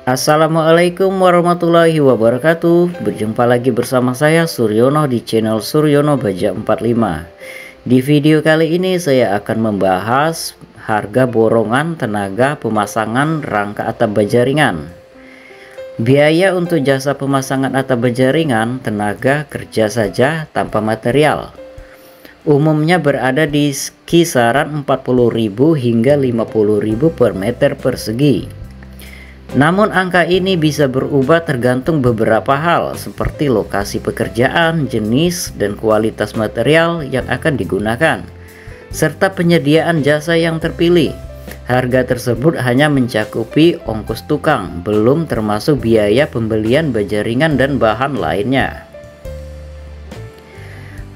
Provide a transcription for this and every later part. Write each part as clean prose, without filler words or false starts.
Assalamualaikum warahmatullahi wabarakatuh. Berjumpa lagi bersama saya Suryono di channel Suryono Baja 45. Di video kali ini saya akan membahas harga borongan tenaga pemasangan rangka atap baja ringan. Biaya untuk jasa pemasangan atap baja ringan tenaga kerja saja tanpa material umumnya berada di kisaran 40.000 hingga 50.000 per meter persegi. Namun angka ini bisa berubah tergantung beberapa hal seperti lokasi pekerjaan, jenis dan kualitas material yang akan digunakan, serta penyediaan jasa yang terpilih. Harga tersebut hanya mencakupi ongkos tukang, belum termasuk biaya pembelian baja ringan dan bahan lainnya.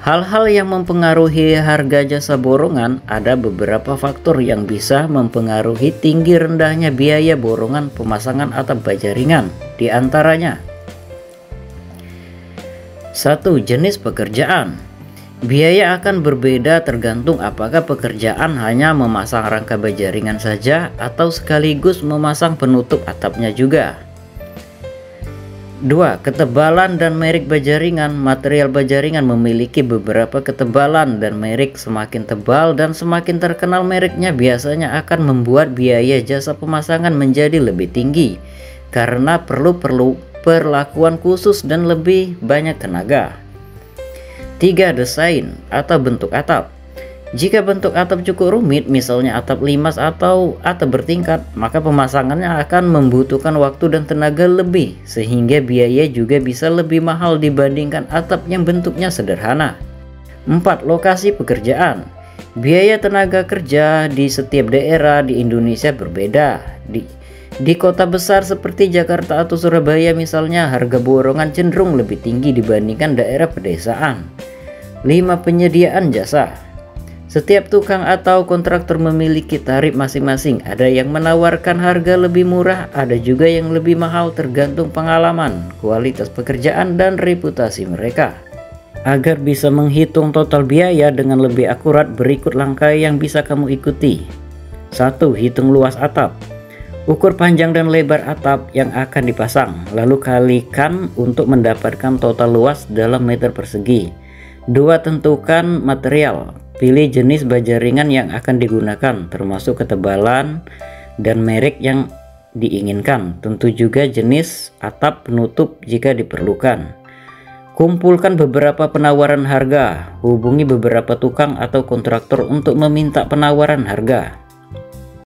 Hal-hal yang mempengaruhi harga jasa borongan, ada beberapa faktor yang bisa mempengaruhi tinggi rendahnya biaya borongan pemasangan atap baja ringan. Di antaranya 1. Jenis pekerjaan. Biaya akan berbeda tergantung apakah pekerjaan hanya memasang rangka baja ringan saja atau sekaligus memasang penutup atapnya juga. 2. Ketebalan dan merek baja ringan. Material baja ringan memiliki beberapa ketebalan dan merek. Semakin tebal dan semakin terkenal mereknya biasanya akan membuat biaya jasa pemasangan menjadi lebih tinggi karena perlu perlakuan khusus dan lebih banyak tenaga. 3. Desain atau bentuk atap. Jika bentuk atap cukup rumit, misalnya atap limas atau atap bertingkat, maka pemasangannya akan membutuhkan waktu dan tenaga lebih, sehingga biaya juga bisa lebih mahal dibandingkan atap yang bentuknya sederhana. 4. Lokasi pekerjaan. Biaya tenaga kerja di setiap daerah di Indonesia berbeda. Di kota besar seperti Jakarta atau Surabaya misalnya, harga borongan cenderung lebih tinggi dibandingkan daerah pedesaan. 5. Penyediaan jasa. Setiap tukang atau kontraktor memiliki tarif masing-masing. Ada yang menawarkan harga lebih murah, ada juga yang lebih mahal tergantung pengalaman, kualitas pekerjaan, dan reputasi mereka. Agar bisa menghitung total biaya dengan lebih akurat, berikut langkah yang bisa kamu ikuti. 1. Hitung luas atap. Ukur panjang dan lebar atap yang akan dipasang, lalu kalikan untuk mendapatkan total luas dalam meter persegi. 2. Tentukan material. Pilih jenis baja ringan yang akan digunakan, termasuk ketebalan dan merek yang diinginkan. Tentu juga jenis atap penutup jika diperlukan. Kumpulkan beberapa penawaran harga. Hubungi beberapa tukang atau kontraktor untuk meminta penawaran harga.